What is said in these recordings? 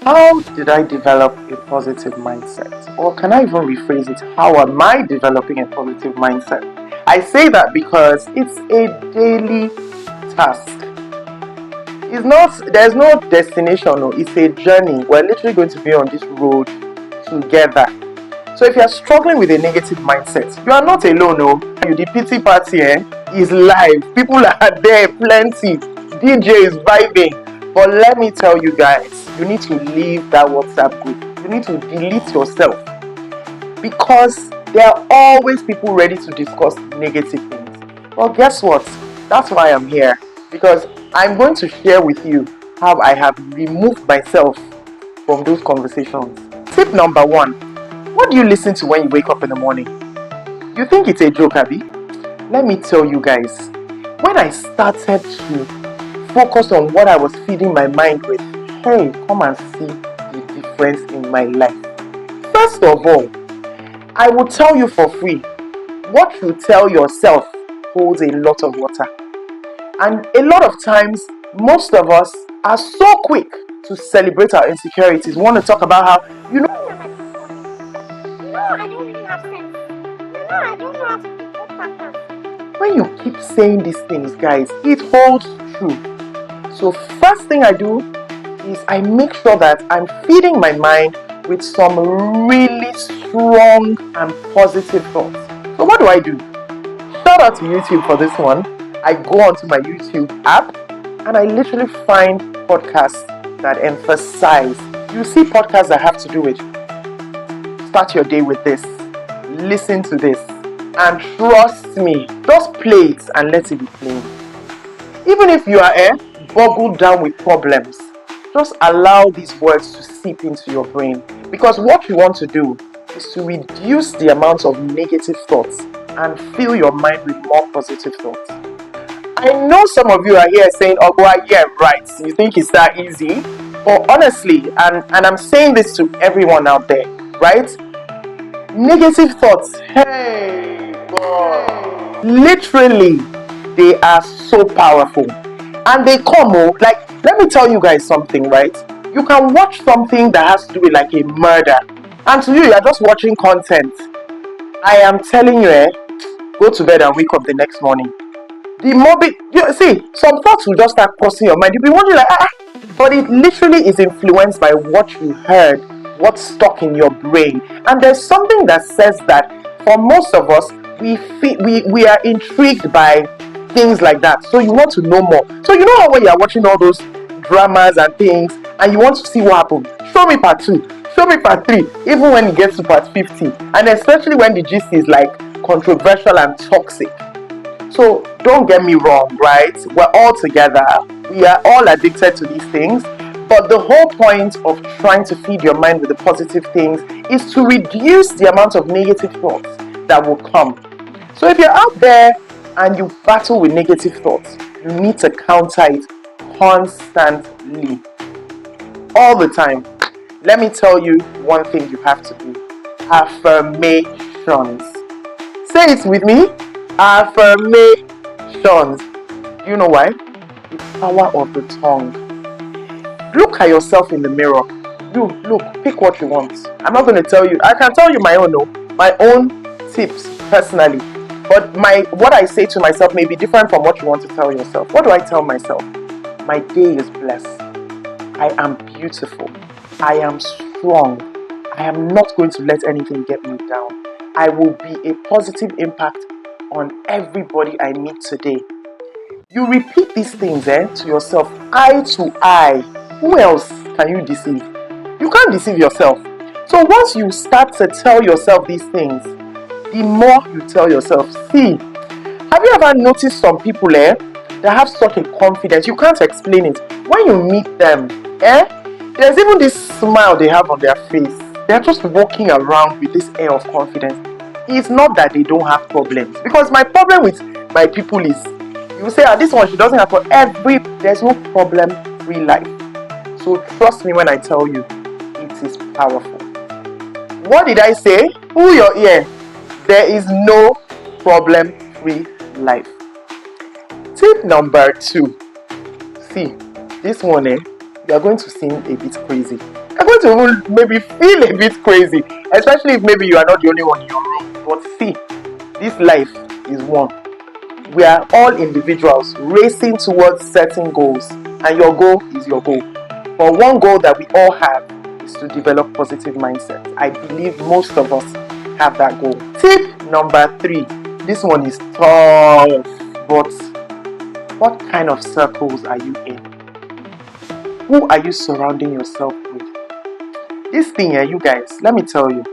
How did I develop a positive mindset? Or can I even rephrase it? How am I developing a positive mindset? I say that because it's a daily task. There's no destination, no, it's a journey. We're literally going to be on this road together. So if you're struggling with a negative mindset, you are not alone, no. The pity party is live. People are there, plenty. DJ is vibing. But let me tell you guys, you need to leave that WhatsApp group. You need to delete yourself because there are always people ready to discuss negative things. Well, guess what? That's why I'm here, because I'm going to share with you how I have removed myself from those conversations. Tip number one: what do you listen to when you wake up in the morning? You think it's a joke, Abby? Let me tell you guys, when I started to focus on what I was feeding my mind with, hey, come and see the difference in my life. First of all, I will tell you for free, what you tell yourself holds a lot of water. And a lot of times, most of us are so quick to celebrate our insecurities. We want to talk about how, I don't really have sense. I don't know how to be good purpose. When you keep saying these things, guys, it holds true. So first thing I do is I make sure that I'm feeding my mind with some really strong and positive thoughts. So what do? Shout out to YouTube for this one. I go onto my YouTube app and I literally find podcasts that emphasize. You see podcasts that have to do with start your day with this, listen to this, and trust me, just play it and let it be playing. Even if you are boggled down with problems, just allow these words to seep into your brain, because what you want to do is to reduce the amount of negative thoughts and fill your mind with more positive thoughts. I know some of you are here saying, oh boy, yeah, right, you think it's that easy? But honestly, and I'm saying this to everyone out there, right? Negative thoughts, hey boy, literally, they are so powerful. And they come, like, let me tell you guys something, right? You can watch something that has to do with like a murder, and to you are just watching content. I am telling you, go to bed and wake up the next morning. The morbid, you see, some thoughts will just start crossing your mind. You'll be wondering like, but it literally is influenced by what you heard, what's stuck in your brain. And there's something that says that for most of us, we are intrigued by things like that. So you want to know more. So you know how when you're watching all those dramas and things and you want to see what happened, show me part 2, show me part 3, even when it gets to part 50, and especially when the gist is like controversial and toxic. So don't get me wrong, right? We're all together. We are all addicted to these things. But the whole point of trying to feed your mind with the positive things is to reduce the amount of negative thoughts that will come. So if you're out there and you battle with negative thoughts, you need to counter it constantly, all the time. Let me tell you one thing you have to do: affirmations. Say it with me: affirmations. You know why? The power of the tongue. Look at yourself in the mirror. Look, pick what you want. I'm not going to tell you. I can tell you my own tips personally. But what I say to myself may be different from what you want to tell yourself. What do I tell myself? My day is blessed. I am beautiful. I am strong. I am not going to let anything get me down. I will be a positive impact on everybody I meet today. You repeat these things to yourself, eye to eye. Who else can you deceive? You can't deceive yourself. So once you start to tell yourself these things, the more you tell yourself, see, have you ever noticed some people that have such a confidence, you can't explain it. When you meet them, there's even this smile they have on their face. They're just walking around with this air of confidence. It's not that they don't have problems. Because my problem with my people is, you say, this one, she doesn't have there's no problem-free life. So trust me when I tell you, it is powerful. What did I say? Pull your ear. There is no problem-free life. Tip number 2. See, this one, you are going to seem a bit crazy. you're going to even maybe feel a bit crazy, especially if maybe you are not the only one in your room. But see, this life is one. We are all individuals racing towards certain goals, and your goal is your goal. But one goal that we all have is to develop positive mindset. I believe most of us have that goal. Tip number 3. This one is tough, but what kind of circles are you in? Who are you surrounding yourself with? This thing here, you guys, let me tell you.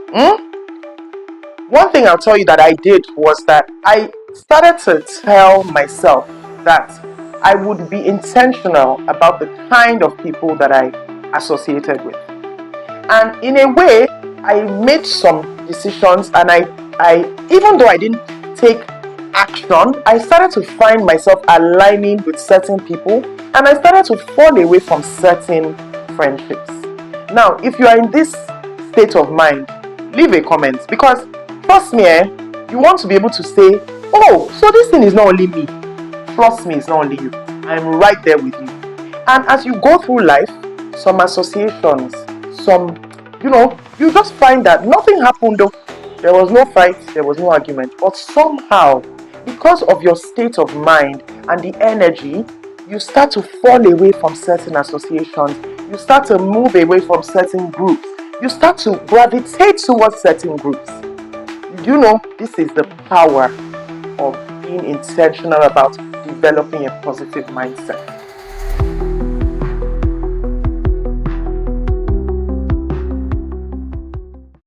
One thing I'll tell you that I did was that I started to tell myself that I would be intentional about the kind of people that I associated with. And in a way, I made some decisions, and I even though I didn't take action, I started to find myself aligning with certain people, and I started to fall away from certain friendships. Now, if you are in this state of mind, leave a comment, because trust me, you want to be able to say, oh, so this thing is not only me. Trust me, it's not only you. I'm right there with you. And as you go through life, some associations, you just find that nothing happened though. There was no fight, there was no argument. But somehow, because of your state of mind and the energy, you start to fall away from certain associations. You start to move away from certain groups. You start to gravitate towards certain groups. This is the power of being intentional about developing a positive mindset.